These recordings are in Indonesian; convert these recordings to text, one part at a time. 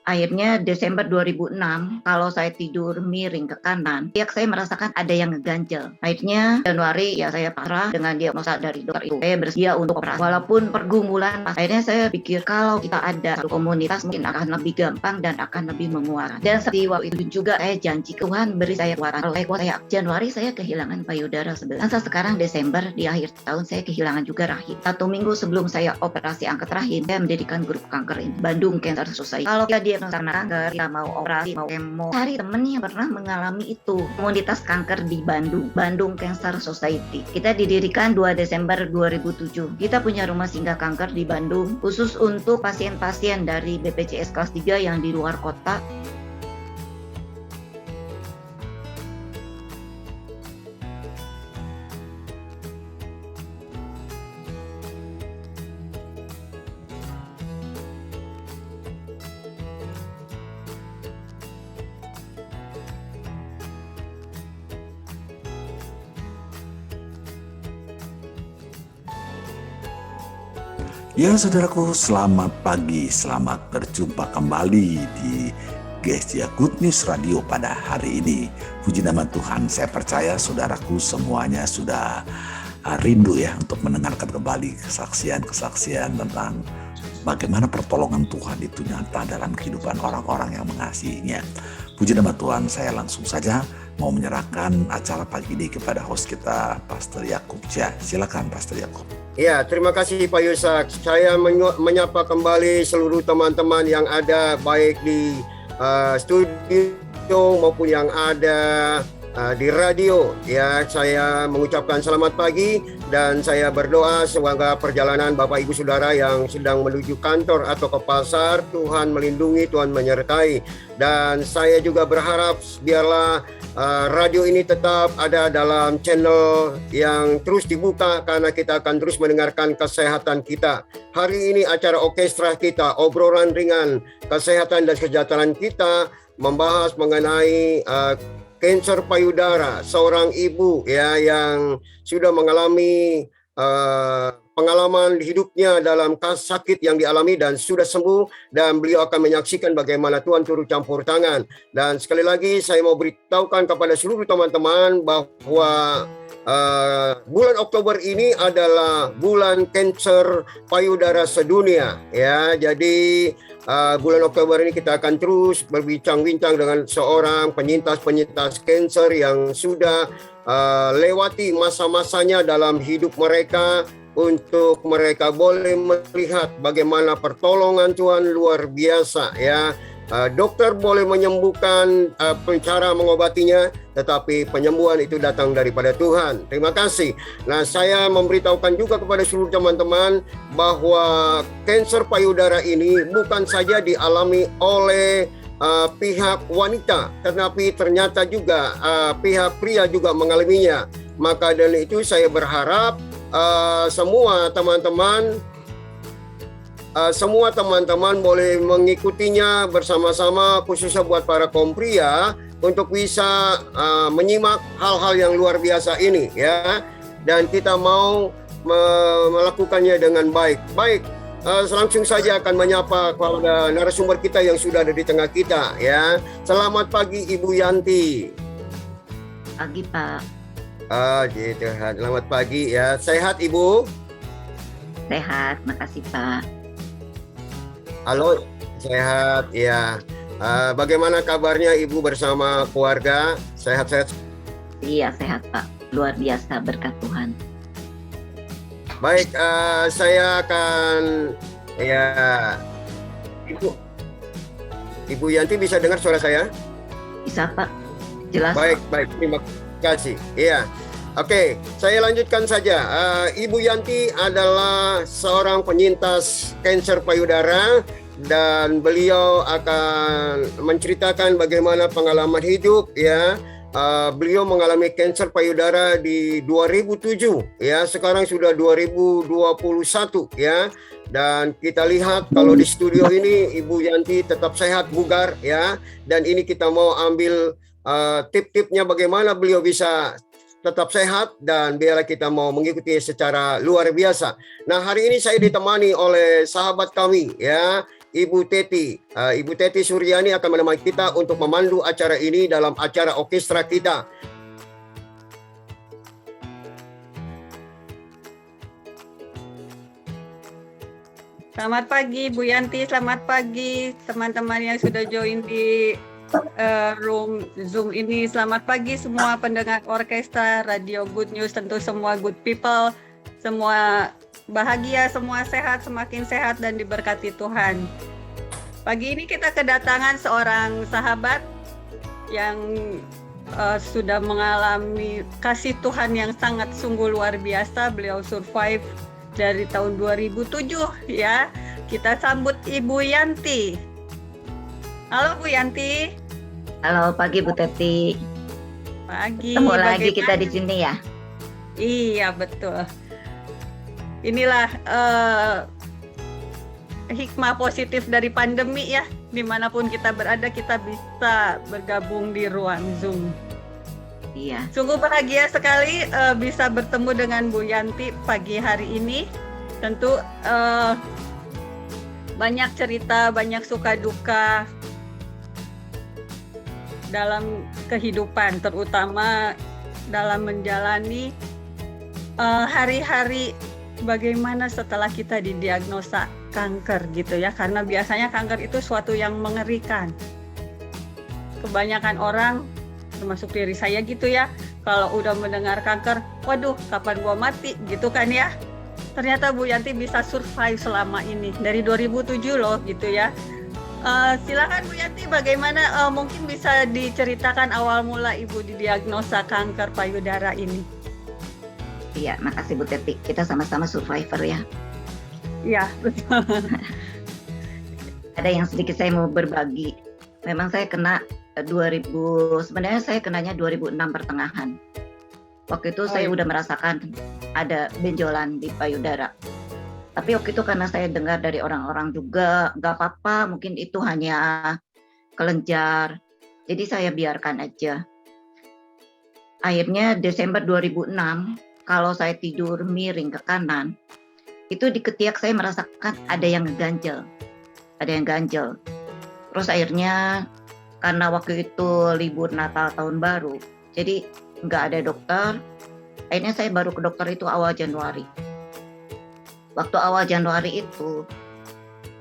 Akhirnya Desember 2006, kalau saya tidur miring ke kanan, saya merasakan ada yang ngeganjel. Akhirnya Januari ya saya pasrah dengan diagnosa dari dokter itu. Saya bersedia untuk operasi. Walaupun pergumulan, akhirnya saya pikir kalau kita ada satu komunitas mungkin akan lebih gampang dan akan lebih menguatkan. Dan seperti waktu itu juga saya janji Tuhan beri saya kekuatan. Kalau saya Januari saya kehilangan payudara sebelah. Dan sekarang Desember di akhir tahun saya kehilangan juga rahim. 1 minggu sebelum saya operasi angkat rahim, saya mendirikan grup kanker ini, Bandung Cancer Society. Kalau dia karena kanker, kita mau operasi, mau kemo, cari temen yang pernah mengalami itu. Komunitas kanker di Bandung, Bandung Cancer Society. Kita didirikan 2 Desember 2007. Kita punya rumah singgah kanker di Bandung, khusus untuk pasien-pasien dari BPJS kelas 3 yang di luar kota. Ya saudaraku, selamat pagi, selamat berjumpa kembali di Gestia Good News Radio pada hari ini. Puji nama Tuhan, saya percaya saudaraku semuanya sudah rindu ya untuk mendengarkan kembali kesaksian-kesaksian tentang bagaimana pertolongan Tuhan itu nyata dalam kehidupan orang-orang yang mengasihinya. Puji nama Tuhan, saya langsung saja mau menyerahkan acara pagi ini kepada host kita, Pastor Yakub. Silakan Pastor Yakub. Ya, terima kasih Pak Yusak. Saya menyapa kembali seluruh teman-teman yang ada baik di studio maupun yang ada di radio. Ya, saya mengucapkan selamat pagi dan saya berdoa semoga perjalanan Bapak Ibu Saudara yang sedang menuju kantor atau ke pasar, Tuhan melindungi, Tuhan menyertai. Dan saya juga berharap biarlah radio ini tetap ada dalam channel yang terus dibuka karena kita akan terus mendengarkan kesehatan kita. Hari ini acara orkestra kita, obrolan ringan, kesehatan dan kesejahteraan kita membahas mengenai kanker payudara, seorang ibu ya yang sudah mengalami pengalaman hidupnya dalam sakit yang dialami dan sudah sembuh, dan beliau akan menyaksikan bagaimana Tuhan turut campur tangan. Dan sekali lagi saya mau beritahukan kepada seluruh teman-teman bahwa bulan Oktober ini adalah bulan kanker payudara sedunia ya. Jadi bulan Oktober ini kita akan terus berbincang-bincang dengan seorang penyintas kanker yang sudah lewati masa-masanya dalam hidup mereka, untuk mereka boleh melihat bagaimana pertolongan Tuhan luar biasa ya. Dokter boleh menyembuhkan, cara mengobatinya, tetapi penyembuhan itu datang daripada Tuhan. Terima kasih. Nah, saya memberitahukan juga kepada seluruh teman-teman bahwa kanker payudara ini bukan saja dialami oleh pihak wanita, tetapi ternyata juga pihak pria juga mengalaminya. Maka dari itu saya berharap semua teman-teman boleh mengikutinya bersama-sama, khususnya buat para kaum pria, untuk bisa menyimak hal-hal yang luar biasa ini ya. Dan kita mau melakukannya dengan baik. Langsung saja akan menyapa kepada narasumber kita yang sudah ada di tengah kita ya. Selamat pagi Ibu Yanti. Pagi Pak. Gitu. Selamat pagi ya. Sehat Ibu? Sehat, makasih Pak. Halo, sehat ya. Bagaimana kabarnya Ibu bersama keluarga? Sehat-sehat? Iya, sehat Pak. Luar biasa, berkat Tuhan. Baik, saya akan ya. Ibu Yanti bisa dengar suara saya? Bisa Pak, jelas. Baik, terima kasih. Iya. Oke, saya lanjutkan saja. Ibu Yanti adalah seorang penyintas kanker payudara dan beliau akan menceritakan bagaimana pengalaman hidup ya. Beliau mengalami kanker payudara di 2007 ya, sekarang sudah 2021 ya. Dan kita lihat kalau di studio ini Ibu Yanti tetap sehat, bugar ya. Dan ini kita mau ambil tip-tipnya bagaimana beliau bisa tetap sehat, dan biarlah kita mau mengikuti secara luar biasa. Nah, hari ini saya ditemani oleh sahabat kami ya, Ibu Teti. Ibu Teti Suryani akan menemani kita untuk memandu acara ini dalam acara orkestra kita. Selamat pagi Bu Yanti, selamat pagi teman-teman yang sudah join di room Zoom ini. Selamat pagi semua pendengar orkestra Radio Good News, tentu semua good people, semua bahagia, semua sehat, semakin sehat dan diberkati Tuhan. Pagi ini kita kedatangan seorang sahabat yang sudah mengalami kasih Tuhan yang sangat sungguh luar biasa. Beliau survive dari tahun 2007 ya. Kita sambut Ibu Yanti. Halo Bu Yanti. Halo pagi Bu Teti. Pagi. Ketemu lagi kita di sini ya. Iya betul. Inilah hikmah positif dari pandemi ya. Dimanapun kita berada kita bisa bergabung di ruang Zoom. Iya. Sungguh bahagia sekali bisa bertemu dengan Bu Yanti pagi hari ini. Tentu banyak cerita, banyak suka duka dalam kehidupan, terutama dalam menjalani hari-hari bagaimana setelah kita didiagnosa kanker gitu ya. Karena biasanya kanker itu suatu yang mengerikan. Kebanyakan orang termasuk diri saya gitu ya, kalau udah mendengar kanker, waduh kapan gua mati gitu kan ya. Ternyata Bu Yanti bisa survive selama ini dari 2007 loh gitu ya. Silakan Bu Yanti, bagaimana mungkin bisa diceritakan awal mula Ibu didiagnosa kanker payudara ini? Iya, makasih Bu Teti. Kita sama-sama survivor ya. Iya, betul. Ada yang sedikit saya mau berbagi. Memang saya kena sebenarnya saya kenanya 2006 pertengahan. Waktu itu saya udah merasakan ada benjolan di payudara. Tapi waktu itu karena saya dengar dari orang-orang juga, nggak apa-apa, mungkin itu hanya kelenjar. Jadi saya biarkan aja. Akhirnya Desember 2006, kalau saya tidur miring ke kanan, itu di ketiak saya merasakan ada yang ganjel. Ada yang ganjel. Terus akhirnya karena waktu itu libur Natal Tahun Baru, jadi nggak ada dokter. Akhirnya saya baru ke dokter itu awal Januari. Waktu awal Januari itu,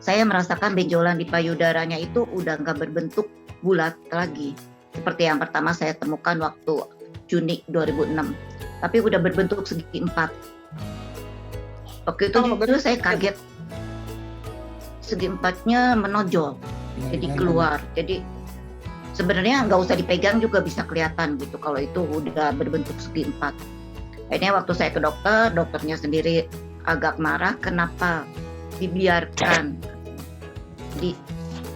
saya merasakan benjolan di payudaranya itu udah nggak berbentuk bulat lagi. Seperti yang pertama saya temukan waktu Juni 2006. Tapi udah berbentuk segi empat. Waktu itu justru saya kaget. Segi empatnya menonjol, jadi keluar. Jadi sebenarnya nggak usah dipegang juga bisa kelihatan gitu kalau itu udah berbentuk segi empat. Akhirnya waktu saya ke dokter, dokternya sendiri agak marah kenapa dibiarkan. Jadi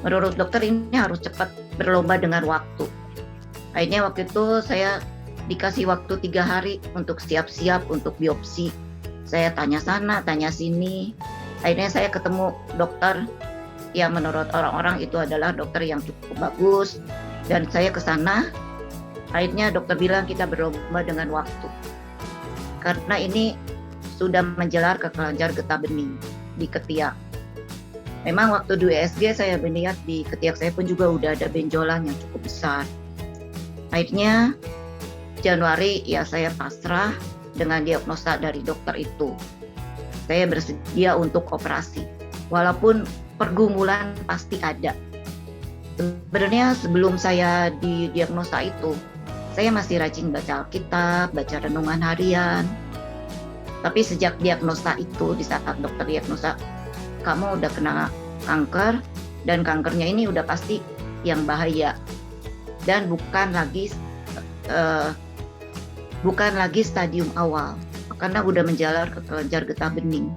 menurut dokter ini harus cepat berlomba dengan waktu. Akhirnya waktu itu saya dikasih waktu 3 hari untuk siap-siap untuk biopsi. Saya tanya sana, tanya sini. Akhirnya saya ketemu dokter yang menurut orang-orang itu adalah dokter yang cukup bagus. Dan saya ke sana, akhirnya dokter bilang kita berlomba dengan waktu. Karena ini sudah menjelar ke kelenjar getah bening di ketiak. Memang waktu di USG saya melihat di ketiak saya pun juga udah ada benjolan yang cukup besar. Akhirnya Januari ya saya pasrah dengan diagnosa dari dokter itu. Saya bersedia untuk operasi. Walaupun pergumulan pasti ada. Sebenarnya sebelum saya didiagnosa itu, saya masih rajin baca Alkitab, baca renungan harian. Tapi sejak diagnosa itu, di saat dokter diagnosa, kamu udah kena kanker, dan kankernya ini udah pasti yang bahaya. Dan bukan lagi stadium awal, karena udah menjalar ke kelenjar getah bening.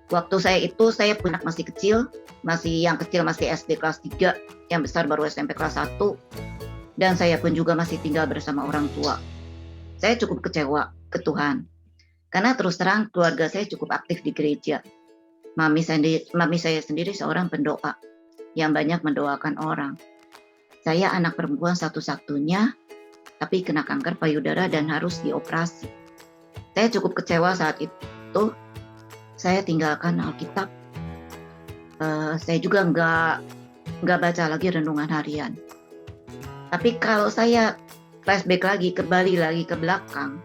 Waktu saya punya masih kecil, yang kecil masih SD kelas 3, yang besar baru SMP kelas 1, dan saya pun juga masih tinggal bersama orang tua. Saya cukup kecewa ke Tuhan, karena terus terang keluarga saya cukup aktif di gereja. Mami saya sendiri seorang pendoa, yang banyak mendoakan orang. Saya anak perempuan satu-satunya, tapi kena kanker payudara dan harus dioperasi. Saya cukup kecewa saat itu. Saya tinggalkan Alkitab, Saya juga nggak baca lagi renungan harian. Tapi kalau saya flashback lagi, kembali lagi ke belakang,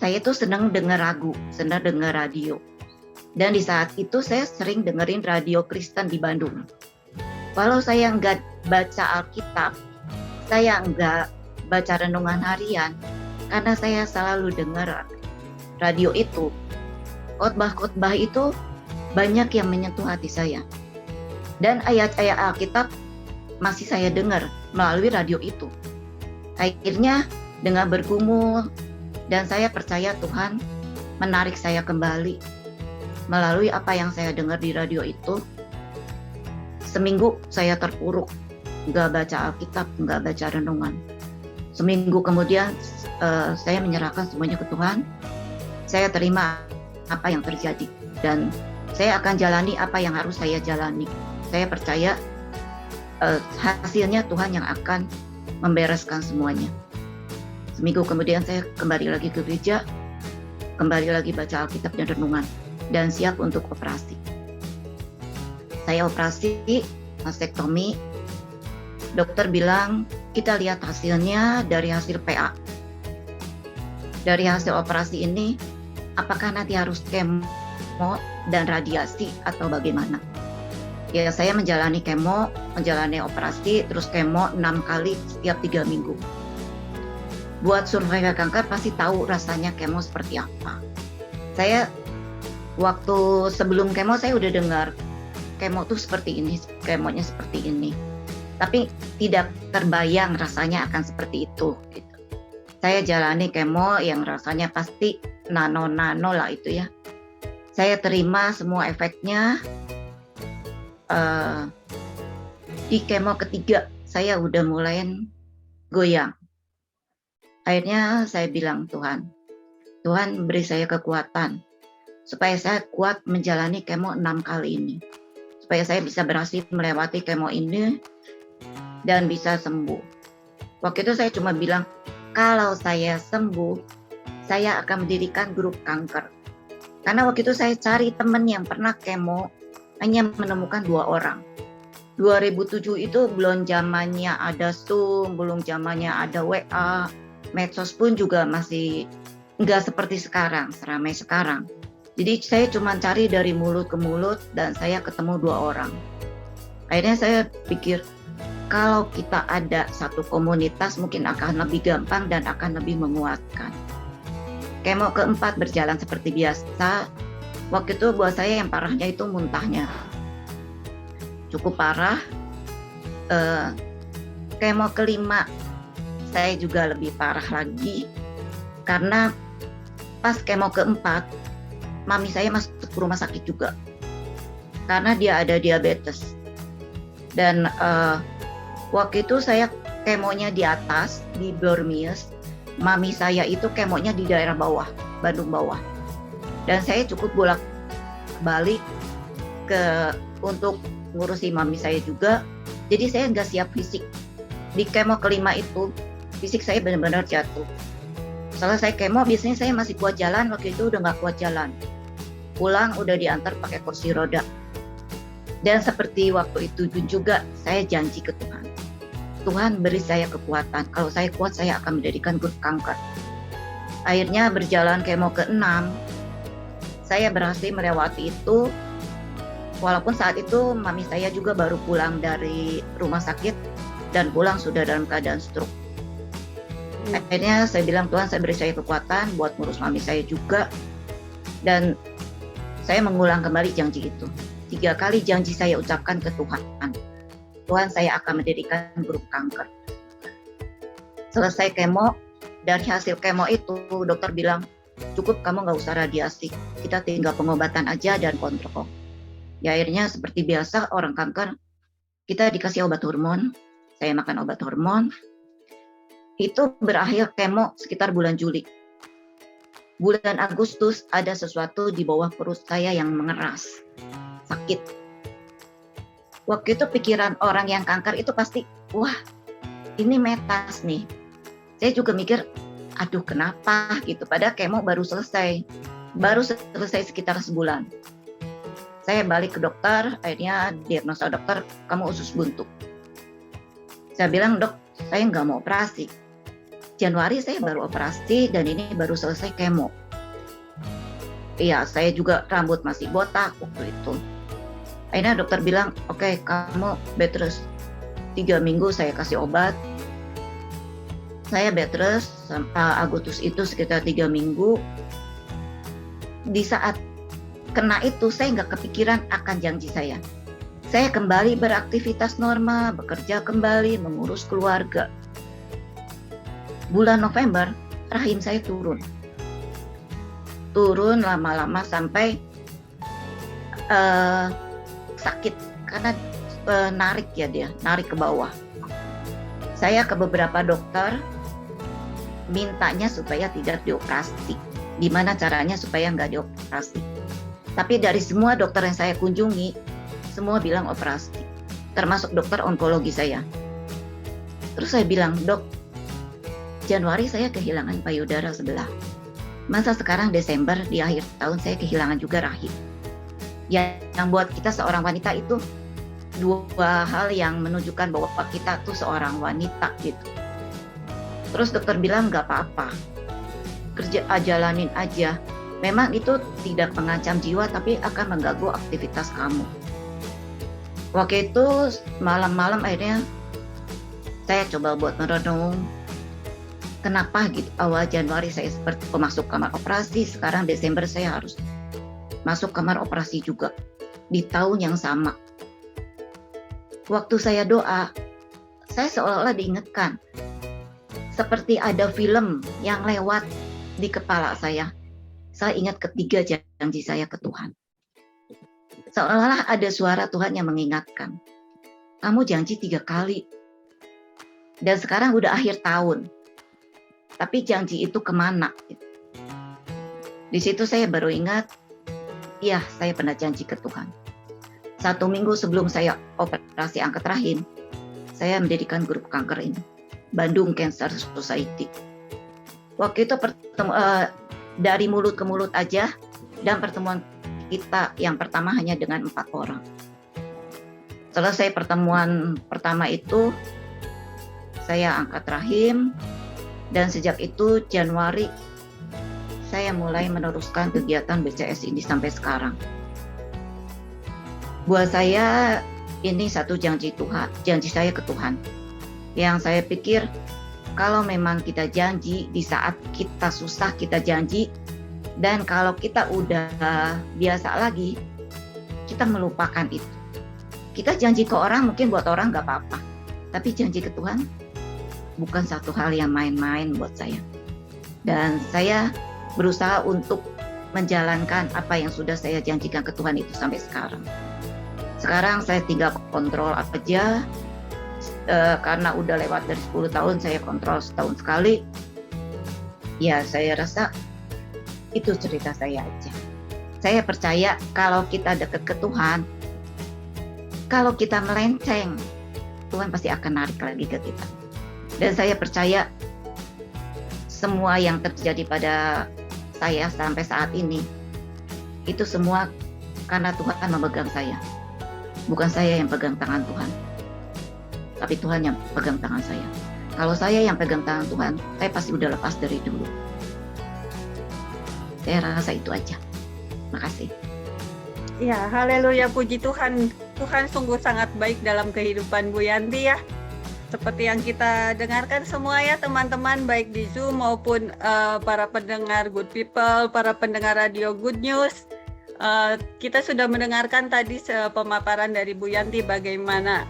saya tuh senang dengar lagu, senang dengar radio. Dan di saat itu saya sering dengerin radio Kristen di Bandung. Walau saya nggak baca Alkitab, saya nggak baca renungan harian, karena saya selalu dengar radio itu. Khotbah-khotbah itu banyak yang menyentuh hati saya. Dan ayat-ayat Alkitab masih saya dengar melalui radio itu. Akhirnya dengan bergumul, dan saya percaya Tuhan menarik saya kembali melalui apa yang saya dengar di radio itu. Seminggu saya terpuruk, nggak baca Alkitab, nggak baca renungan. Seminggu kemudian saya menyerahkan semuanya ke Tuhan. Saya terima apa yang terjadi dan saya akan jalani apa yang harus saya jalani. Saya percaya hasilnya Tuhan yang akan membereskan semuanya. Seminggu kemudian saya kembali lagi ke gereja, kembali lagi baca Alkitab dan renungan, dan siap untuk operasi. Saya operasi mastektomi. Dokter bilang kita lihat hasilnya dari hasil PA. Dari hasil operasi ini, apakah nanti harus kemo dan radiasi atau bagaimana? Ya, saya menjalani kemo, menjalani operasi, terus kemo 6 kali setiap 3 minggu. Buat survivor kanker pasti tahu rasanya kemo seperti apa. Saya waktu sebelum kemo saya udah dengar kemo tuh seperti ini, kemonya seperti ini. Tapi tidak terbayang rasanya akan seperti itu. Gitu. Saya jalani kemo yang rasanya pasti nano-nano lah itu ya. Saya terima semua efeknya. Di kemo ketiga saya udah mulai goyang. Akhirnya saya bilang Tuhan beri saya kekuatan supaya saya kuat menjalani kemo 6 kali ini. Supaya saya bisa berhasil melewati kemo ini dan bisa sembuh. Waktu itu saya cuma bilang, kalau saya sembuh, saya akan mendirikan grup kanker. Karena waktu itu saya cari teman yang pernah kemo, hanya menemukan 2 orang. 2007 itu belum zamannya ada Zoom, belum zamannya ada WA, medsos pun juga masih nggak seperti sekarang, seramai sekarang. Jadi saya cuma cari dari mulut ke mulut dan saya ketemu 2 orang. Akhirnya saya pikir kalau kita ada satu komunitas mungkin akan lebih gampang dan akan lebih menguatkan. Kemo keempat berjalan seperti biasa. Waktu itu buat saya yang parahnya itu muntahnya. Cukup parah. Kemo kelima saya juga lebih parah lagi karena pas kemo keempat mami saya masuk ke rumah sakit juga karena dia ada diabetes dan waktu itu saya kemonya di atas di Bormius, mami saya itu kemonya di daerah bawah, Bandung bawah, dan saya cukup bolak-balik untuk ngurusi mami saya juga, jadi saya nggak siap fisik. Di kemo kelima itu fisik saya benar-benar jatuh. Selesai kemo biasanya saya masih kuat jalan, waktu itu udah nggak kuat jalan. Pulang udah diantar pakai kursi roda. Dan seperti waktu itu juga saya janji ke Tuhan. Tuhan beri saya kekuatan. Kalau saya kuat saya akan mendirikan grup kanker. Akhirnya berjalan kemo ke-6. Saya berhasil melewati itu. Walaupun saat itu mami saya juga baru pulang dari rumah sakit dan pulang sudah dalam keadaan stroke. Akhirnya saya bilang Tuhan saya beri saya kekuatan buat ngurus mami saya juga. Dan saya mengulang kembali janji itu. 3 kali janji saya ucapkan ke Tuhan. Tuhan saya akan mendirikan grup kanker. Selesai kemo, dari hasil kemo itu dokter bilang cukup kamu nggak usah radiasi. Kita tinggal pengobatan aja dan kontrol. Ya akhirnya seperti biasa orang kanker kita dikasih obat hormon. Saya makan obat hormon. Itu berakhir kemo sekitar bulan Juli. Bulan Agustus ada sesuatu di bawah perut saya yang mengeras, sakit. Waktu itu pikiran orang yang kanker itu pasti, wah ini metas nih. Saya juga mikir, aduh kenapa gitu. Padahal kemo baru selesai sekitar sebulan. Saya balik ke dokter, akhirnya diagnosa dokter, kamu usus buntu. Saya bilang, dok, saya nggak mau operasi. Januari saya baru operasi dan ini baru selesai kemo. Iya, saya juga rambut masih botak waktu itu. Akhirnya dokter bilang, oke, kamu bed rest 3 minggu, saya kasih obat. Saya bed rest Agustus itu sekitar 3 minggu. Di saat kena itu saya nggak kepikiran akan janji saya. Saya kembali beraktivitas normal, bekerja kembali, mengurus keluarga. Bulan November, rahim saya turun. Turun lama-lama sampai sakit karena narik ya dia, narik ke bawah. Saya ke beberapa dokter, mintanya supaya tidak dioperasi. Gimana caranya supaya nggak dioperasi? Tapi dari semua dokter yang saya kunjungi, semua bilang operasi, termasuk dokter onkologi saya. Terus saya bilang, dok, Januari saya kehilangan payudara sebelah. Masa sekarang Desember di akhir tahun saya kehilangan juga rahim. Yang buat kita seorang wanita itu dua hal yang menunjukkan bahwa kita tuh seorang wanita gitu. Terus dokter bilang nggak apa-apa, jalanin aja. Memang itu tidak mengancam jiwa tapi akan mengganggu aktivitas kamu. Waktu itu malam-malam akhirnya saya coba buat merenung. Kenapa gitu awal Januari saya seperti masuk kamar operasi, sekarang Desember saya harus masuk kamar operasi juga di tahun yang sama. Waktu saya doa, saya seolah-olah diingatkan seperti ada film yang lewat di kepala saya. Saya ingat ketiga janji saya ke Tuhan. Seolah-olah ada suara Tuhan yang mengingatkan. Kamu janji 3 kali. Dan sekarang udah akhir tahun. Tapi janji itu kemana? Di situ saya baru ingat, iya saya pernah janji ke Tuhan. 1 minggu sebelum saya operasi angkat rahim, saya mendirikan grup kanker ini. Bandung Cancer Society. Waktu itu dari mulut ke mulut aja, dan pertemuan kita yang pertama hanya dengan 4 orang. Selesai pertemuan pertama itu, saya angkat rahim, dan sejak itu Januari saya mulai meneruskan kegiatan BCS ini sampai sekarang. Buat saya ini satu janji Tuhan, janji saya ke Tuhan. Yang saya pikir kalau memang kita janji, di saat kita susah kita janji, dan kalau kita udah biasa lagi, kita melupakan itu. Kita janji ke orang mungkin buat orang nggak apa-apa, tapi janji ke Tuhan bukan satu hal yang main-main buat saya. Dan saya berusaha untuk menjalankan apa yang sudah saya janjikan ke Tuhan itu sampai sekarang. Sekarang saya tinggal kontrol aja, karena udah lewat dari 10 tahun saya kontrol setahun sekali. Ya saya rasa itu cerita saya aja. Saya percaya kalau kita dekat ke Tuhan, kalau kita melenceng, Tuhan pasti akan narik lagi ke kita. Dan saya percaya semua yang terjadi pada saya sampai saat ini, itu semua karena Tuhan memegang saya. Bukan saya yang pegang tangan Tuhan, tapi Tuhan yang pegang tangan saya. Kalau saya yang pegang tangan Tuhan, saya pasti udah lepas dari dulu. Saya rasa itu aja. Makasih. Ya, haleluya, puji Tuhan. Tuhan sungguh sangat baik dalam kehidupan Bu Yanti ya. Seperti yang kita dengarkan semua ya teman-teman, baik di Zoom maupun para pendengar Good People, para pendengar Radio Good News. Kita sudah mendengarkan tadi pemaparan dari Bu Yanti bagaimana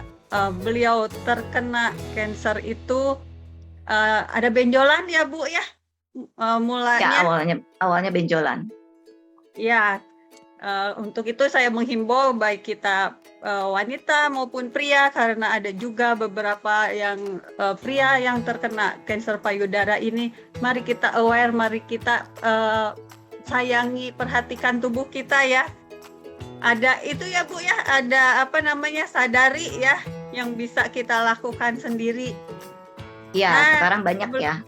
beliau terkena kanker itu ada benjolan ya Bu ya, mulanya. Ya awalnya benjolan. Ya, untuk itu saya menghimbau baik kita wanita maupun pria, karena ada juga beberapa yang pria yang terkena kanker payudara ini. Mari kita aware, mari kita sayangi, perhatikan tubuh kita ya. Ada itu ya Bu ya, ada sadari ya yang bisa kita lakukan sendiri. Ya, sekarang banyak ya.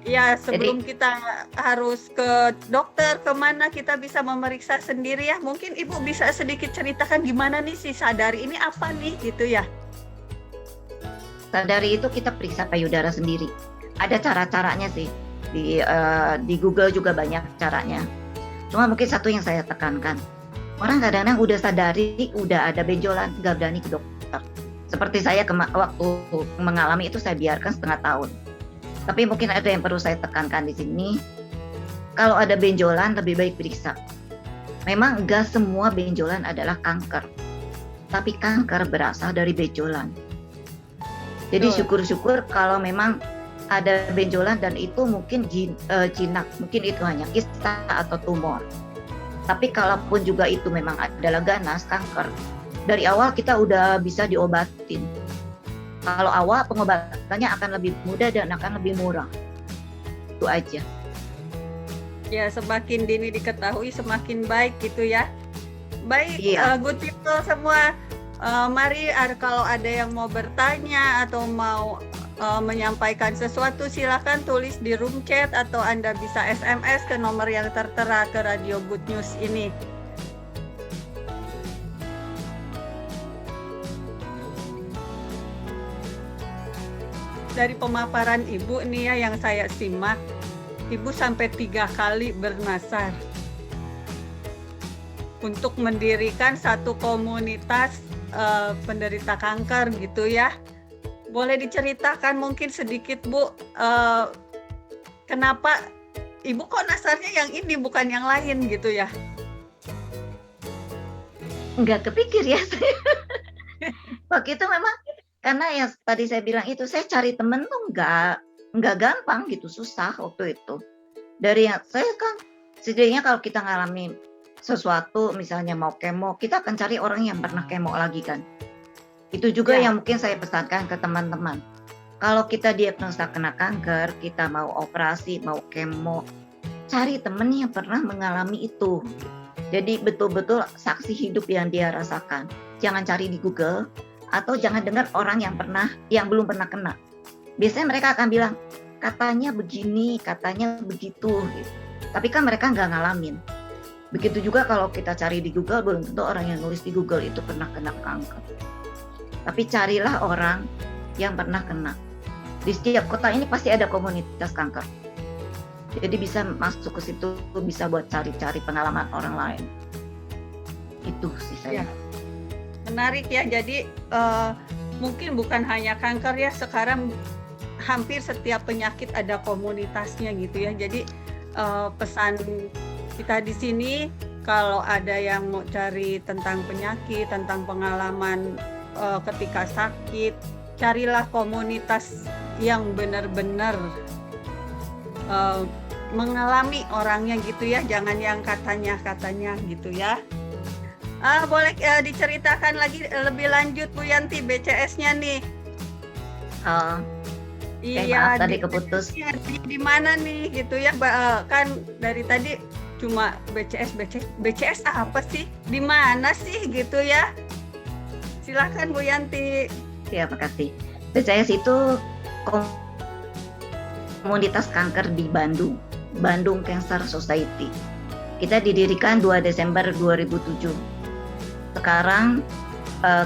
Ya, sebelum kita harus ke dokter, kemana kita bisa memeriksa sendiri ya. Mungkin Ibu bisa sedikit ceritakan gimana nih si Sadari ini apa nih gitu ya. Sadari itu kita periksa payudara sendiri. Ada cara-caranya sih. Di Google juga banyak caranya. Cuma mungkin satu yang saya tekankan. Orang kadang-kadang udah sadari, udah ada benjolan, nggak berani ke dokter. Seperti saya waktu mengalami itu saya biarkan setengah tahun. Tapi mungkin ada yang perlu saya tekankan di sini. Kalau ada benjolan lebih baik periksa. Memang enggak semua benjolan adalah kanker. Tapi kanker berasal dari benjolan. Jadi syukur-syukur kalau memang ada benjolan dan itu mungkin jinak, mungkin itu hanya kista atau tumor. Tapi kalaupun juga itu memang adalah ganas, kanker, dari awal kita udah bisa diobatin. Kalau awal pengobatannya akan lebih mudah dan akan lebih murah. Itu aja. Ya, semakin dini diketahui semakin baik gitu ya. Baik, good people semua. Mari kalau ada yang mau bertanya atau mau menyampaikan sesuatu, silakan tulis di room chat atau Anda bisa SMS ke nomor yang tertera ke Radio Good News ini. Dari pemaparan Ibu nih ya yang saya simak, Ibu sampai 3 kali bernasar untuk mendirikan satu komunitas penderita kanker gitu ya. Boleh diceritakan mungkin sedikit Bu, kenapa Ibu kok nasarnya yang ini bukan yang lain gitu ya? Enggak kepikir ya saya. Waktu itu memang karena yang tadi saya bilang itu, saya cari temen tuh nggak gampang gitu, susah waktu itu. Dari yang saya kan setidaknya kalau kita ngalamin sesuatu, misalnya mau kemo, kita akan cari orang yang pernah kemo lagi kan. Itu juga yang mungkin saya pesankan ke teman-teman. Kalau kita diagnosa kena kanker, kita mau operasi, mau kemo, cari temen yang pernah mengalami itu. Jadi betul-betul saksi hidup yang dia rasakan. Jangan cari di Google, atau jangan dengar orang yang belum pernah kena. Biasanya mereka akan bilang, katanya begini, katanya begitu. Gitu. Tapi kan mereka nggak ngalamin. Begitu juga kalau kita cari di Google, belum tentu orang yang nulis di Google itu pernah kena kanker. Tapi carilah orang yang pernah kena. Di setiap kota ini pasti ada komunitas kanker. Jadi bisa masuk ke situ, bisa buat cari-cari pengalaman orang lain. Itu sih saya. Menarik ya, jadi mungkin bukan hanya kanker ya, sekarang hampir setiap penyakit ada komunitasnya gitu ya. Jadi pesan kita di sini, kalau ada yang mau cari tentang penyakit, tentang pengalaman ketika sakit, carilah komunitas yang benar-benar mengalami orangnya gitu ya, jangan yang katanya gitu ya. Boleh diceritakan lagi lebih lanjut Bu Yanti, BCS-nya nih. Iya, tadi keputus. Di mana nih gitu ya, kan dari tadi cuma BCS apa sih? Di mana sih gitu ya? Silakan Bu Yanti. Ya, makasih. BCS itu komunitas kanker di Bandung, Bandung Cancer Society. Kita didirikan 2 Desember 2007. Sekarang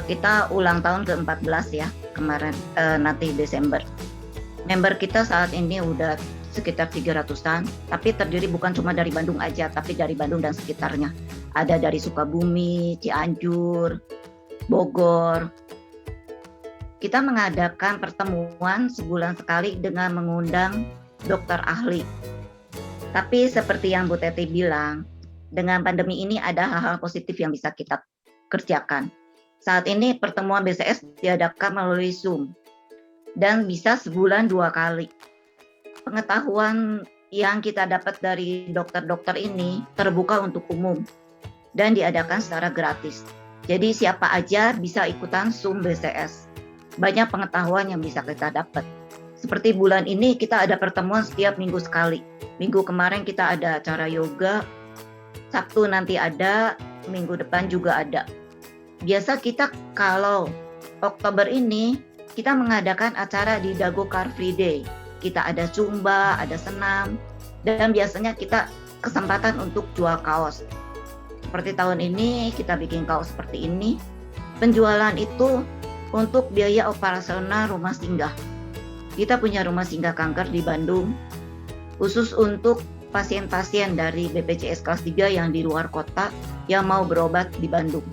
kita ulang tahun ke-14 ya, kemarin nanti Desember. Member kita saat ini udah sekitar 300-an, tapi terdiri bukan cuma dari Bandung aja, tapi dari Bandung dan sekitarnya. Ada dari Sukabumi, Cianjur, Bogor. Kita mengadakan pertemuan sebulan sekali dengan mengundang dokter ahli. Tapi seperti yang Bu Teti bilang, dengan pandemi ini ada hal-hal positif yang bisa kita kerjakan. Saat ini pertemuan BCS diadakan melalui Zoom dan bisa sebulan 2 kali. Pengetahuan yang kita dapat dari dokter-dokter ini terbuka untuk umum dan diadakan secara gratis. Jadi siapa aja bisa ikutan Zoom BCS. Banyak pengetahuan yang bisa kita dapat. Seperti bulan ini kita ada pertemuan setiap minggu sekali. Minggu kemarin kita ada acara yoga, Sabtu nanti ada, minggu depan juga ada. Biasa kita kalau Oktober ini kita mengadakan acara di Dago Car Free Day. kita ada zumba, ada senam, dan biasanya kita kesempatan untuk jual kaos. Seperti tahun ini kita bikin kaos seperti ini. Penjualan itu untuk biaya operasional rumah singgah. Kita punya rumah singgah kanker di Bandung, khusus untuk pasien-pasien dari BPJS kelas 3 yang di luar kota yang mau berobat di Bandung.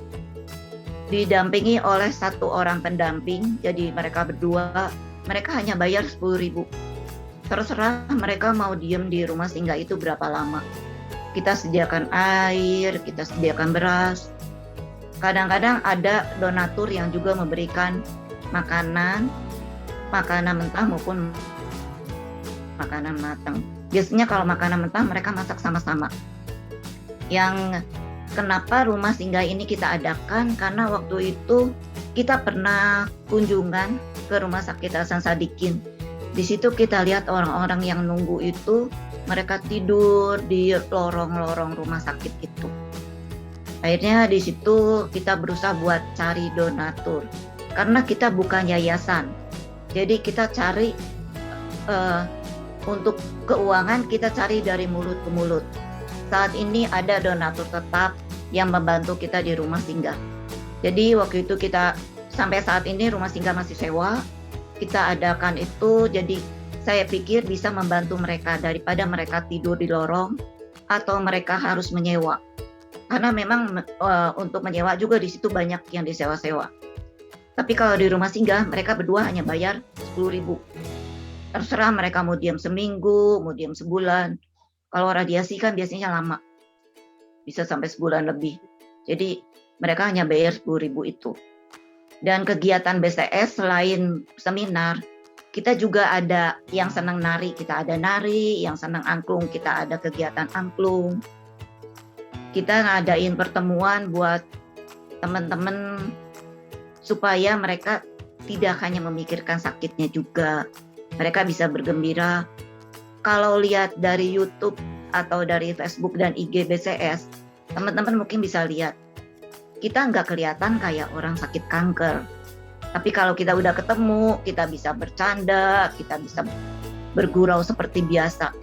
Didampingi oleh 1 orang pendamping, jadi mereka berdua, mereka hanya bayar 10.000. Terserah mereka mau diem di rumah singgah itu berapa lama. Kita sediakan air, kita sediakan beras. Kadang-kadang ada donatur yang juga memberikan makanan mentah maupun makanan matang. Biasanya kalau makanan mentah mereka masak sama-sama. Yang kenapa rumah singgah ini kita adakan, karena waktu itu kita pernah kunjungan ke rumah sakit Hasan Sadikin. Di situ kita lihat orang-orang yang nunggu itu, mereka tidur di lorong-lorong rumah sakit itu. Akhirnya di situ kita berusaha buat cari donatur. Karena kita bukan yayasan. Jadi kita cari untuk keuangan, kita cari dari mulut ke mulut. Saat ini ada donatur tetap yang membantu kita di rumah singgah. Jadi waktu itu kita sampai saat ini rumah singgah masih sewa. Kita adakan itu, jadi saya pikir bisa membantu mereka daripada mereka tidur di lorong atau mereka harus menyewa. Karena memang untuk menyewa juga di situ banyak yang disewa-sewa. Tapi kalau di rumah singgah mereka berdua hanya bayar 10.000. Terserah mereka mau diam seminggu, mau diam sebulan. Kalau radiasi kan biasanya lama, bisa sampai sebulan lebih. Jadi mereka hanya bayar 10.000 itu. Dan kegiatan BCS selain seminar, kita juga ada yang senang nari, kita ada nari, yang senang angklung, kita ada kegiatan angklung. Kita ngadain pertemuan buat teman-teman supaya mereka tidak hanya memikirkan sakitnya juga. Mereka bisa bergembira. Kalau lihat dari YouTube atau dari Facebook dan IG BCS, teman-teman mungkin bisa lihat, kita nggak kelihatan kayak orang sakit kanker. Tapi kalau kita udah ketemu, kita bisa bercanda, kita bisa bergurau seperti biasa.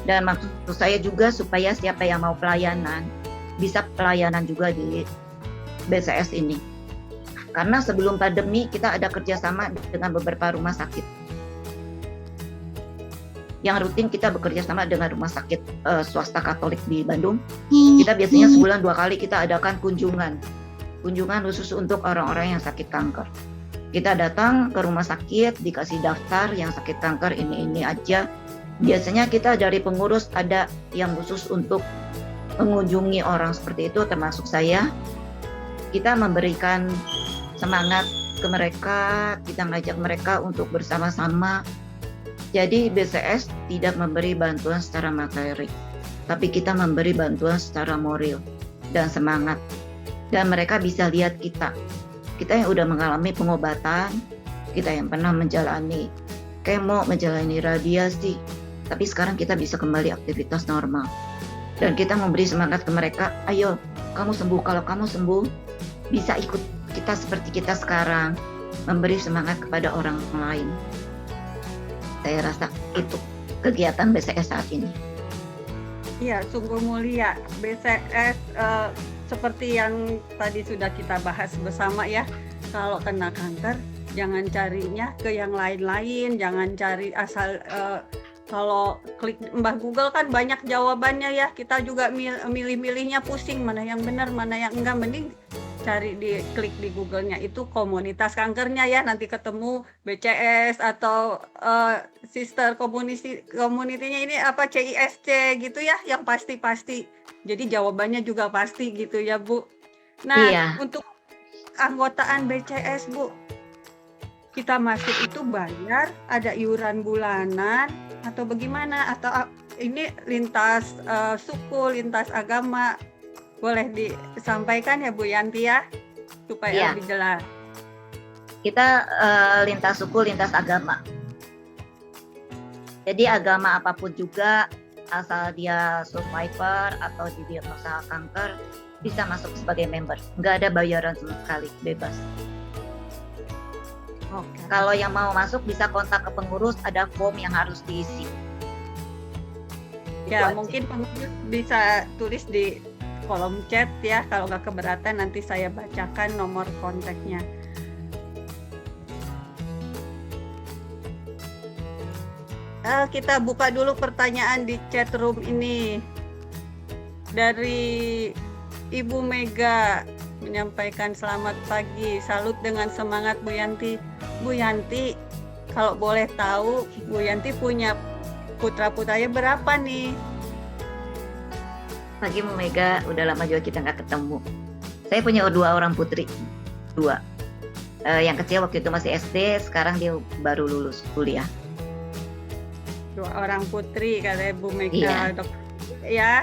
Dan maksud saya juga supaya siapa yang mau pelayanan, bisa pelayanan juga di BCS ini. Karena sebelum pandemi kita ada kerjasama dengan beberapa rumah sakit. Yang rutin kita bekerja sama dengan rumah sakit swasta Katolik di Bandung. Kita biasanya sebulan 2 kali kita adakan kunjungan khusus untuk orang-orang yang sakit kanker. Kita datang ke rumah sakit, dikasih daftar yang sakit kanker ini aja. Biasanya kita dari pengurus ada yang khusus untuk mengunjungi orang seperti itu, termasuk saya. Kita memberikan semangat ke mereka, kita ngajak mereka untuk bersama-sama. Jadi BCS tidak memberi bantuan secara materi, tapi kita memberi bantuan secara moral dan semangat. Dan mereka bisa lihat kita yang udah mengalami pengobatan, kita yang pernah menjalani kemo, menjalani radiasi, tapi sekarang kita bisa kembali aktivitas normal. Dan kita memberi semangat ke mereka, ayo kamu sembuh, kalau kamu sembuh bisa ikut kita seperti kita sekarang, memberi semangat kepada orang lain. Saya rasa itu kegiatan BCS saat ini. Iya, sungguh mulia. BCS seperti yang tadi sudah kita bahas bersama ya, kalau kena kanker jangan carinya ke yang lain-lain, jangan cari asal kalau klik Mbah Google kan banyak jawabannya ya, kita juga milih-milihnya pusing, mana yang benar, mana yang enggak. Mending cari klik di Google-nya itu komunitas kankernya ya, nanti ketemu BCS atau sister community-nya ini apa CISC gitu ya, yang pasti-pasti. Jadi jawabannya juga pasti gitu ya, Bu. Nah, Iya. Untuk anggotaan BCS, Bu, kita masuk itu bayar, ada iuran bulanan atau bagaimana, atau ini lintas suku, lintas agama? Boleh disampaikan ya Bu Yanti ya, supaya lebih jelas. Kita lintas suku, lintas agama. Jadi agama apapun juga, asal dia survivor atau didiagnosa kanker, bisa masuk sebagai member. Nggak ada bayaran sama sekali, bebas. Oke. Kalau yang mau masuk bisa kontak ke pengurus, ada form yang harus diisi. Itu Ya, aja. mungkin pengurus bisa tulis di kolom chat ya. Kalau nggak keberatan nanti saya bacakan nomor kontaknya. Kita buka dulu pertanyaan di chat room ini. Dari Ibu Mega menyampaikan selamat pagi, salut dengan semangat Bu Yanti. Bu Yanti, kalau boleh tahu, Bu Yanti punya putra-putranya berapa nih? Pagi Bu Mega, udah lama juga kita nggak ketemu. Saya punya 2 orang putri, 2. Yang kecil waktu itu masih SD, sekarang dia baru lulus kuliah. 2 orang putri, kata Bu Mega. Iya. Ya.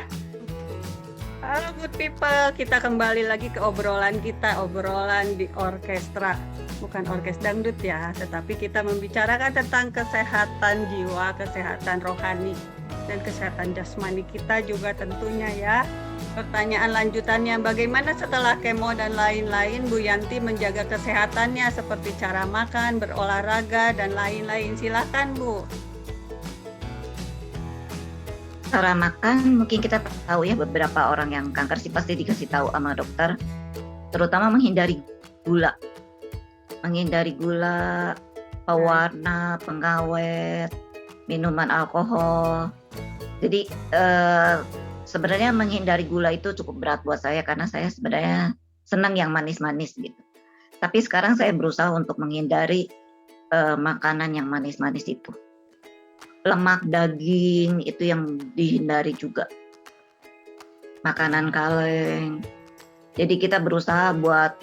Halo good people, kita kembali lagi ke obrolan kita, obrolan di orkestra. Bukan orkes dangdut ya, tetapi kita membicarakan tentang kesehatan jiwa, kesehatan rohani, dan kesehatan jasmani kita juga tentunya ya. Pertanyaan lanjutannya, bagaimana setelah kemo dan lain-lain Bu Yanti menjaga kesehatannya seperti cara makan, berolahraga, dan lain-lain? Silakan Bu. Cara makan mungkin kita tahu ya, beberapa orang yang kanker sih pasti dikasih tahu sama dokter, terutama menghindari gula. Menghindari gula, pewarna, pengawet, minuman alkohol. Jadi sebenarnya menghindari gula itu cukup berat buat saya karena saya sebenarnya senang yang manis-manis gitu. Tapi sekarang saya berusaha untuk menghindari makanan yang manis-manis itu. Lemak daging itu yang dihindari juga. Makanan kaleng. Jadi kita berusaha buat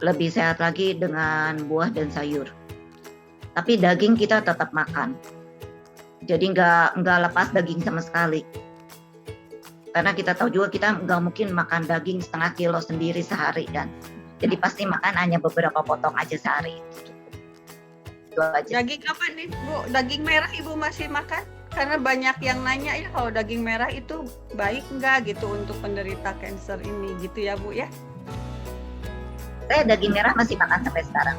lebih sehat lagi dengan buah dan sayur. Tapi daging kita tetap makan. Jadi nggak lepas daging sama sekali. Karena kita tahu juga kita nggak mungkin makan daging 1/2 kilo sendiri sehari kan. Jadi pasti makan hanya beberapa potong aja sehari. Itu aja. Daging apa nih Bu? Daging merah Ibu masih makan? Karena banyak yang nanya ya kalau daging merah itu baik nggak gitu untuk penderita kanker ini gitu ya Bu ya? Saya daging merah masih makan sampai sekarang.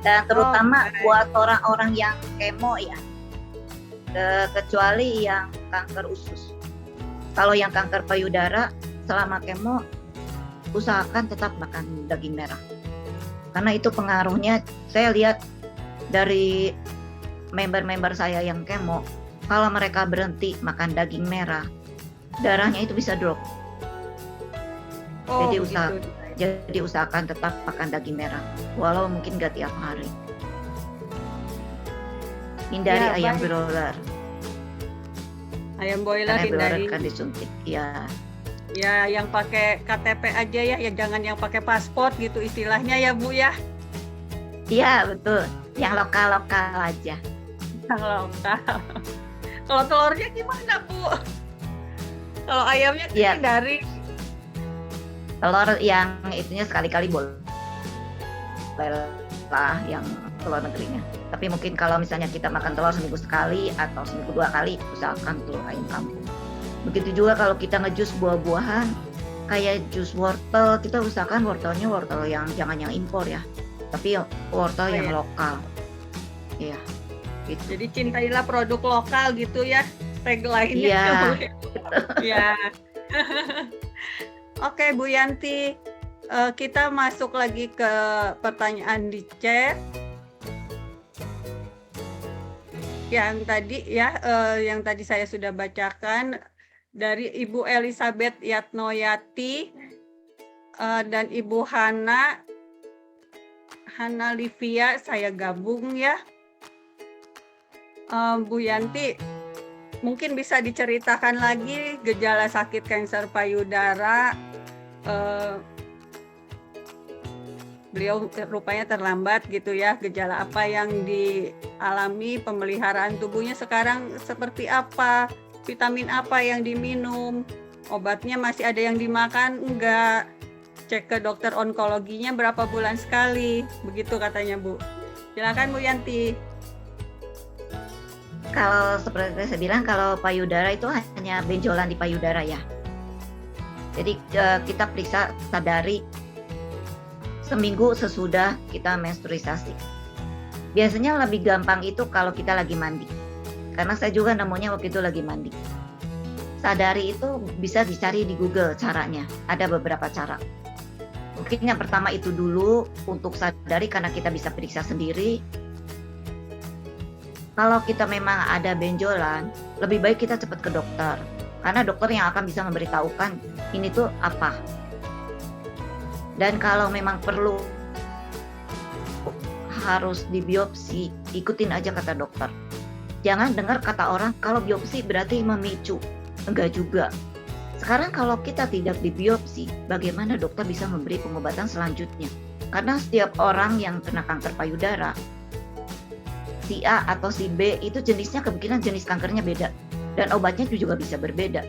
Dan terutama buat orang-orang yang kemo ya. Kecuali yang kanker usus. Kalau yang kanker payudara selama kemo usahakan tetap makan daging merah. Karena itu pengaruhnya saya lihat dari member-member saya yang kemo, kalau mereka berhenti makan daging merah, darahnya itu bisa drop. Jadi usahakan tetap makan daging merah, walau mungkin nggak tiap hari. Hindari Ya, ayam baik. broiler. Ayam boiler Karena broiler hindari. kan disuntik. Ya, Ya yang pakai KTP aja ya jangan yang pakai paspor gitu istilahnya ya Bu ya. iya betul. Yang lokal-lokal aja. Yang lokal. Kalau telurnya gimana Bu? Kalau ayamnya Iya. hindari. Telur yang itunya sekali-kali boleh lah yang telur negerinya. Tapi mungkin kalau misalnya kita makan telur seminggu sekali atau seminggu 2 kali, usahakan telur ayam kampung. Begitu juga kalau kita ngejus buah-buahan, kayak jus wortel, kita usahakan wortelnya wortel yang jangan yang impor ya, tapi wortel yang iya. lokal. Iya, gitu. Jadi cintailah produk lokal gitu ya. Tagline-nya. Iya. Ya. Oke Bu Yanti, kita masuk lagi ke pertanyaan di chat. Yang tadi saya sudah bacakan dari Ibu Elizabeth Yatnoyati dan Ibu Hana Livia, saya gabung ya. Bu Yanti, mungkin bisa diceritakan lagi gejala sakit kanker payudara. Beliau rupanya terlambat gitu ya, gejala apa yang dialami, pemeliharaan tubuhnya sekarang seperti apa, vitamin apa yang diminum, obatnya masih ada yang dimakan enggak, cek ke dokter onkologinya berapa bulan sekali, begitu katanya Bu. Silakan Bu Yanti. Kalau seperti saya bilang, kalau payudara itu hanya benjolan di payudara ya. Jadi kita periksa sadari seminggu sesudah kita menstruasi. Biasanya lebih gampang itu kalau kita lagi mandi. Karena saya juga nemunya waktu itu lagi mandi. Sadari itu bisa dicari di Google caranya. Ada beberapa cara. Mungkin yang pertama itu dulu untuk sadari karena kita bisa periksa sendiri. Kalau kita memang ada benjolan, lebih baik kita cepat ke dokter. Karena dokter yang akan bisa memberitahukan ini tuh apa. Dan kalau memang perlu harus dibiopsi, ikutin aja kata dokter. Jangan dengar kata orang kalau biopsi berarti memicu. Enggak juga. Sekarang kalau kita tidak dibiopsi, bagaimana dokter bisa memberi pengobatan selanjutnya? Karena setiap orang yang kena kanker payudara, si A atau si B itu jenisnya kemungkinan jenis kankernya beda. Dan obatnya juga bisa berbeda.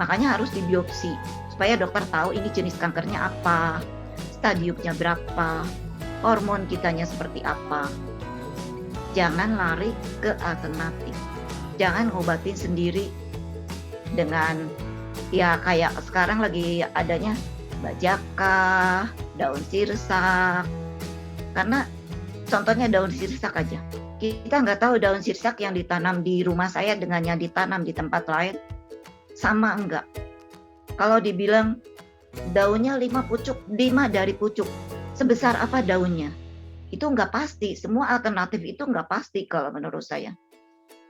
Makanya harus dibiopsi, supaya dokter tahu ini jenis kankernya apa, stadiumnya berapa, hormon kitanya seperti apa. Jangan lari ke alternatif. Jangan ngobatin sendiri dengan ya kayak sekarang lagi adanya bajaka, daun sirsak. Karena contohnya daun sirsak aja. Kita nggak tahu daun sirsak yang ditanam di rumah saya dengan yang ditanam di tempat lain sama enggak. Kalau dibilang daunnya 5 dari pucuk, sebesar apa daunnya? Itu nggak pasti. Semua alternatif itu nggak pasti kalau menurut saya.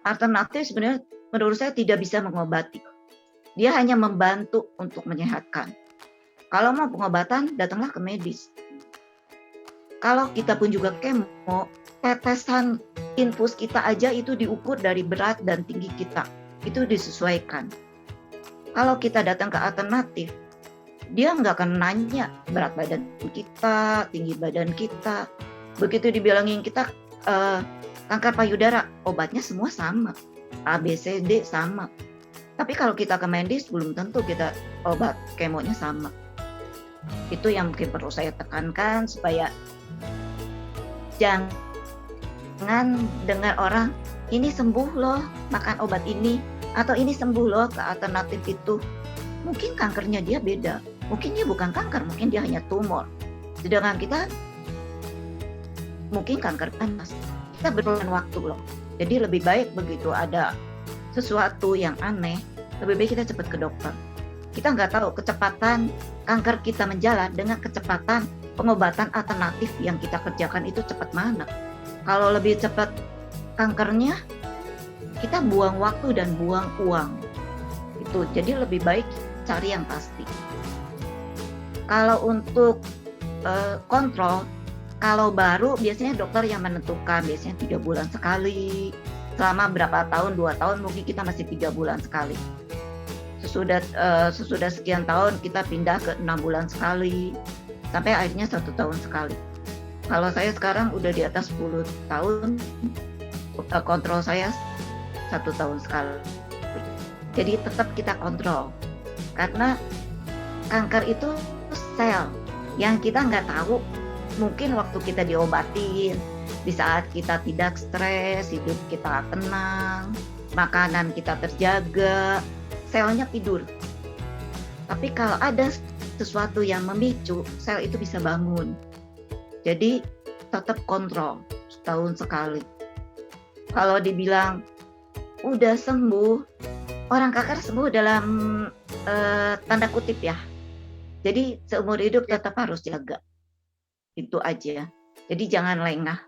Alternatif sebenarnya menurut saya tidak bisa mengobati. Dia hanya membantu untuk menyehatkan. Kalau mau pengobatan, datanglah ke medis. Kalau kita pun juga kemo, tetesan infus kita aja itu diukur dari berat dan tinggi kita. Itu disesuaikan. Kalau kita datang ke alternatif, dia nggak akan nanya berat badan kita, tinggi badan kita. Begitu dibilangin kita kanker payudara, obatnya semua sama. A, B, C, D sama. Tapi kalau kita ke medis, belum tentu kita obat kemonya sama. Itu yang mungkin perlu saya tekankan supaya jangan dengar orang, ini sembuh loh makan obat ini, atau ini sembuh loh ke alternatif itu. Mungkin kankernya dia beda. Mungkin dia bukan kanker, mungkin dia hanya tumor. Sedangkan kita mungkin kanker panas. Kita berbulan waktu loh. Jadi lebih baik begitu ada sesuatu yang aneh, lebih baik kita cepat ke dokter. Kita nggak tahu kecepatan kanker kita menjalar dengan kecepatan pengobatan alternatif yang kita kerjakan itu cepat mana. Kalau lebih cepat kankernya, kita buang waktu dan buang uang. Itu jadi lebih baik cari yang pasti. Kalau untuk kontrol, kalau baru biasanya dokter yang menentukan, biasanya 3 bulan sekali. Selama berapa tahun, 2 tahun mungkin kita masih 3 bulan sekali. Sesudah sekian tahun kita pindah ke 6 bulan sekali, sampai akhirnya 1 tahun sekali. Kalau saya sekarang udah di atas 10 tahun, kontrol saya 1 tahun sekali. Jadi tetap kita kontrol, karena kanker itu sel yang kita nggak tahu. Mungkin waktu kita diobatin, di saat kita tidak stres, hidup kita tenang, makanan kita terjaga, selnya tidur. Tapi kalau ada sesuatu yang memicu, sel itu bisa bangun. Jadi tetap kontrol setahun sekali. Kalau dibilang udah sembuh, orang kanker sembuh dalam tanda kutip ya. Jadi seumur hidup tetap harus jaga. Itu aja. Jadi jangan lengah.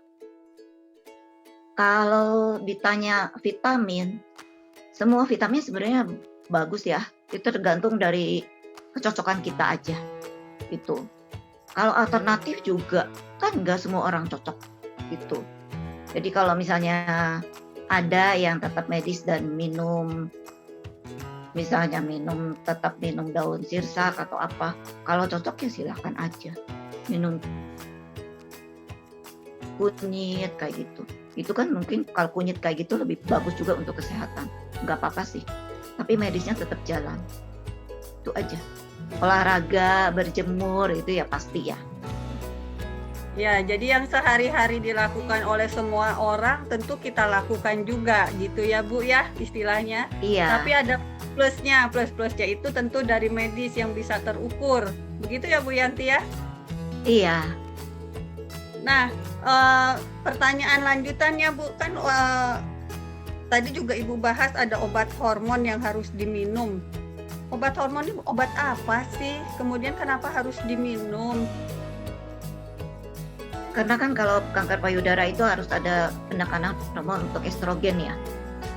Kalau ditanya vitamin, semua vitamin sebenarnya bagus ya. Itu tergantung dari kecocokan kita aja. Itu. Kalau alternatif juga, kan nggak semua orang cocok. Gitu. Jadi kalau misalnya ada yang tetap medis dan minum, misalnya tetap minum daun sirsak atau apa, kalau cocok ya silahkan aja. Minum kunyit kayak gitu. Itu kan mungkin kalau kunyit kayak gitu lebih bagus juga untuk kesehatan. Nggak apa-apa sih. Tapi medisnya tetap jalan. Itu aja. Olahraga, berjemur itu ya pasti ya. Ya, jadi yang sehari-hari dilakukan oleh semua orang tentu kita lakukan juga gitu ya Bu ya istilahnya. Iya. Tapi ada plus-plusnya itu tentu dari medis yang bisa terukur. Begitu ya Bu Yanti ya? Iya, Nah, pertanyaan lanjutannya Bu, kan tadi juga Ibu bahas ada obat hormon yang harus diminum. Obat hormon ini obat apa sih? Kemudian kenapa harus diminum? karena kan kalau kanker payudara itu harus ada penekanan hormon untuk estrogen ya.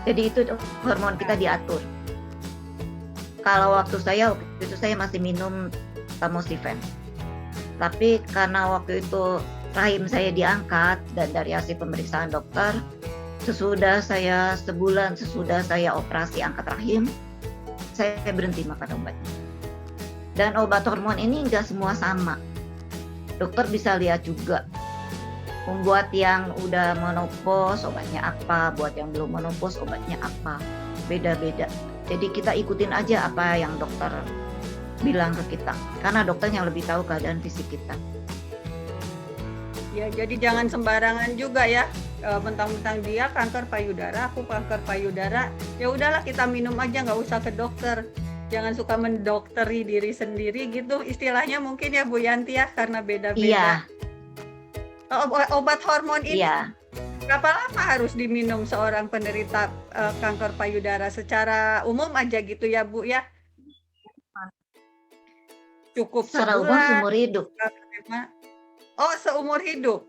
Jadi itu hormon kita diatur. Kalau waktu itu saya masih minum tamoxifen. Tapi karena waktu itu rahim saya diangkat dan dari hasil pemeriksaan dokter, sebulan sesudah saya operasi angkat rahim, saya berhenti makan obatnya. Dan obat hormon ini nggak semua sama. Dokter bisa lihat juga. Buat yang udah menopause obatnya apa, buat yang belum menopause obatnya apa, beda-beda. Jadi kita ikutin aja apa yang dokter bilang ke kita, karena dokter yang lebih tahu keadaan fisik kita. Ya, jadi jangan sembarangan juga ya. Mentang-mentang dia kanker payudara, aku kanker payudara, ya udahlah kita minum aja, nggak usah ke dokter. Jangan suka mendokteri diri sendiri gitu, istilahnya mungkin ya Bu Yanti ya, karena beda-beda. Iya, Obat hormon ini iya. berapa lama harus diminum seorang penderita kanker payudara secara umum aja gitu ya Bu ya? Cukup Secara umum sebulan? seumur hidup. Oh, seumur hidup.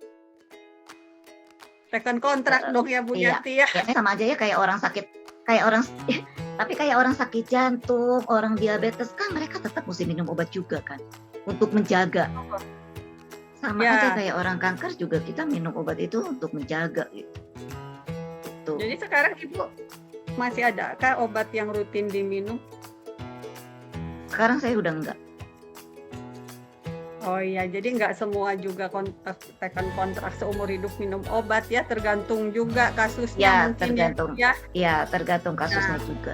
Second kontrak dong ya Bu Iya. Yanti ya. Ya sama aja ya kayak orang sakit, tapi kayak orang sakit jantung, orang diabetes kan mereka tetap mesti minum obat juga kan untuk menjaga. Sama Ya. aja kayak orang kanker juga kita minum obat itu untuk menjaga gitu. Tuh. Jadi sekarang Ibu masih adakah obat yang rutin diminum? Sekarang saya udah enggak. Oh iya, jadi nggak semua juga second kontrak seumur hidup minum obat ya, tergantung juga kasusnya Ya, mungkin tergantung. ya. Ya, tergantung kasusnya juga.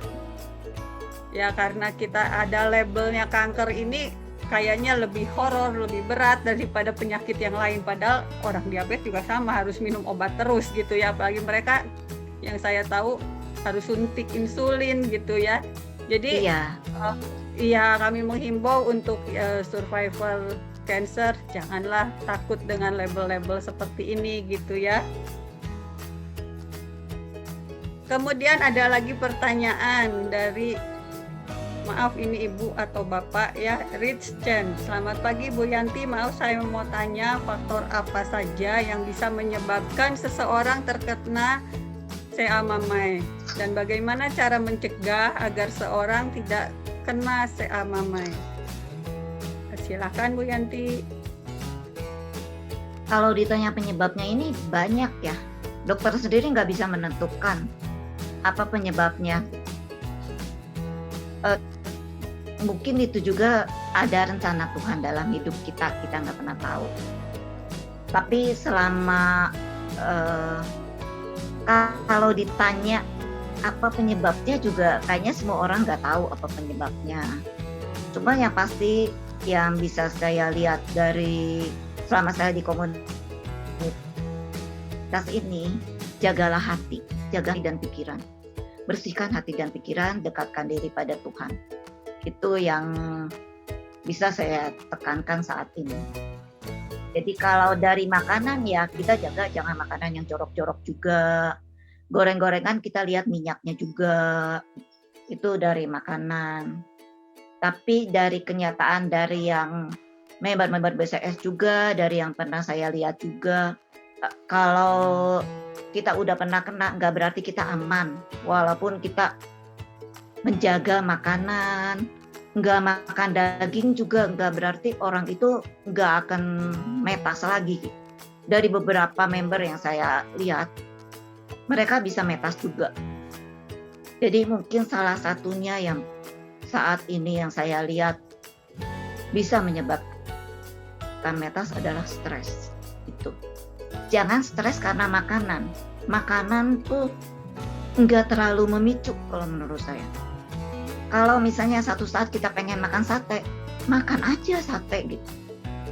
Ya karena kita ada labelnya kanker ini kayaknya lebih horor, lebih berat daripada penyakit yang lain. Padahal orang diabetes juga sama harus minum obat terus gitu ya. Apalagi mereka yang saya tahu harus suntik insulin gitu ya. Jadi Iya, iya kami menghimbau untuk survivor cancer janganlah takut dengan label-label seperti ini gitu ya. Kemudian ada lagi pertanyaan dari, maaf ini Ibu atau Bapak ya, Rich Chen. Selamat pagi Bu Yanti, maaf saya mau tanya faktor apa saja yang bisa menyebabkan seseorang terkena CA mamai dan bagaimana cara mencegah agar seorang tidak kena CA mamai. Silakan Bu Yanti. kalau ditanya penyebabnya ini banyak ya. Dokter sendiri nggak bisa menentukan apa penyebabnya. Mungkin itu juga ada rencana Tuhan dalam hidup kita nggak pernah tahu. Tapi selama kalau ditanya apa penyebabnya juga kayaknya semua orang nggak tahu apa penyebabnya. Cuma yang pasti yang bisa saya lihat dari selama saya di komunitas ini, jagalah hati, jaga hati dan pikiran. Bersihkan hati dan pikiran, dekatkan diri pada Tuhan. Itu yang bisa saya tekankan saat ini. Jadi kalau dari makanan ya kita jaga jangan makanan yang jorok-jorok juga. Goreng-gorengan kita lihat minyaknya juga. Itu dari makanan. Tapi dari kenyataan dari yang member-member BCS juga, dari yang pernah saya lihat juga, kalau kita udah pernah kena nggak berarti kita aman. Walaupun kita menjaga makanan, nggak makan daging juga nggak berarti orang itu nggak akan metas lagi. Dari beberapa member yang saya lihat, mereka bisa metas juga. Jadi mungkin salah satunya yang saat ini yang saya lihat bisa menyebabkan metas adalah stres. Itu. Jangan stres karena makanan. Makanan tuh nggak terlalu memicu kalau menurut saya. Kalau misalnya satu saat kita pengen makan sate, makan aja sate gitu.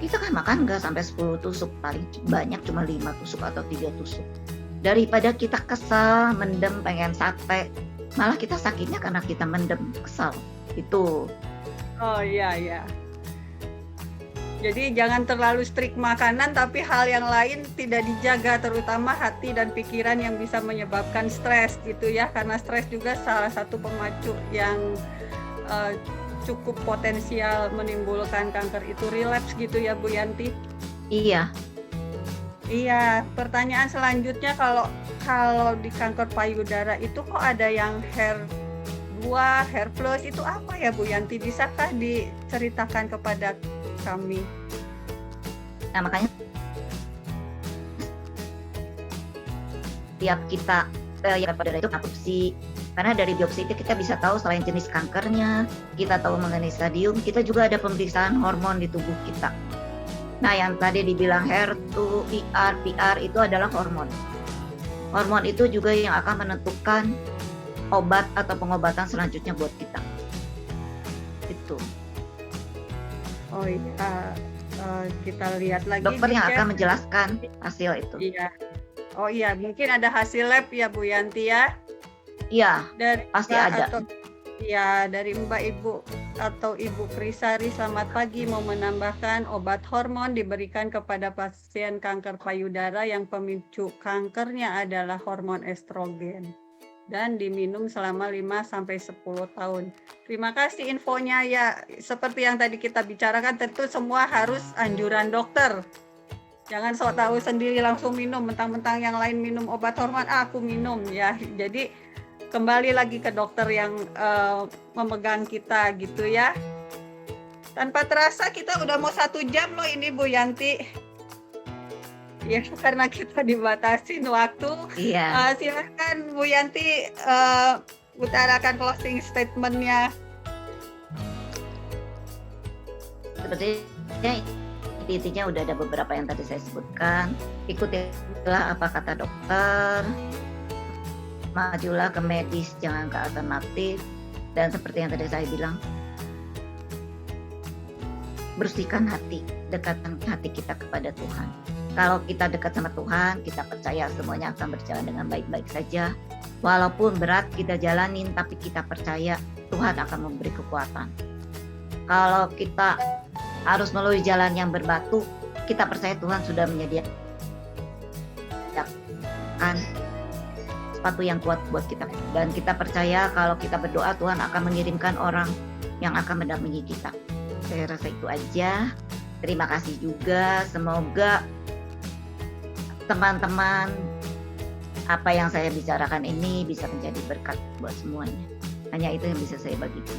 Kita kan makan nggak sampai 10 tusuk, paling banyak cuma 5 tusuk atau 3 tusuk. Daripada kita kesal, mendem pengen sate, malah kita sakitnya karena kita mendem, kesal. Itu. Oh iya ya. Jadi jangan terlalu strict makanan, tapi hal yang lain tidak dijaga, terutama hati dan pikiran yang bisa menyebabkan stres gitu ya. Karena stres juga salah satu pemacu yang cukup potensial menimbulkan kanker itu relapse gitu ya Bu Yanti. Iya. Iya, pertanyaan selanjutnya kalau di kanker payudara itu kok ada yang HER2, HER+, itu apa ya Bu Yanti? Bisakah diceritakan kepada kami? Nah, makanya tiap kita yang pada itu biopsi, karena dari biopsi itu kita bisa tahu selain jenis kankernya, kita tahu mengenai stadium, kita juga ada pemeriksaan hormon di tubuh kita. Nah, yang tadi dibilang HER2, ER, PR itu adalah hormon. Hormon itu juga yang akan menentukan obat atau pengobatan selanjutnya buat kita. Itu. Oh iya, kita lihat lagi. Dokter yang akan menjelaskan hasil itu. Iya. Oh iya, mungkin ada hasil lab ya Bu Yanti ya? Iya, Dari pasti Mbak ada. Ya, dari Mbak Ibu atau Ibu Krisari, selamat pagi. Mau menambahkan obat hormon diberikan kepada pasien kanker payudara yang pemicu kankernya adalah hormon estrogen dan diminum selama 5-10 tahun. Terima kasih infonya ya. Seperti yang tadi kita bicarakan, tentu semua harus anjuran dokter. Jangan sok tahu sendiri langsung minum, mentang-mentang yang lain minum obat hormon, aku minum ya. Jadi kembali lagi ke dokter yang memegang kita gitu ya. Tanpa terasa kita udah mau 1 jam loh ini Bu Yanti. Ya karena kita dibatasin waktu. Iya. Silakan Bu Yanti utarakan closing statement-nya. Sepertinya intinya udah ada beberapa yang tadi saya sebutkan. Ikutilah apa kata dokter. Majulah ke medis, jangan ke alternatif. Dan seperti yang tadi saya bilang, bersihkan hati, dekatkan hati kita kepada Tuhan. Kalau kita dekat sama Tuhan, kita percaya semuanya akan berjalan dengan baik-baik saja. Walaupun berat kita jalanin, tapi kita percaya Tuhan akan memberi kekuatan. Kalau kita harus melalui jalan yang berbatu, kita percaya Tuhan sudah menyediakan sepatu yang kuat buat kita. Dan kita percaya kalau kita berdoa, Tuhan akan mengirimkan orang yang akan mendampingi kita. Saya rasa itu aja. Terima kasih juga. Semoga teman-teman apa yang saya bicarakan ini bisa menjadi berkat buat semuanya. Hanya itu yang bisa saya bagikan.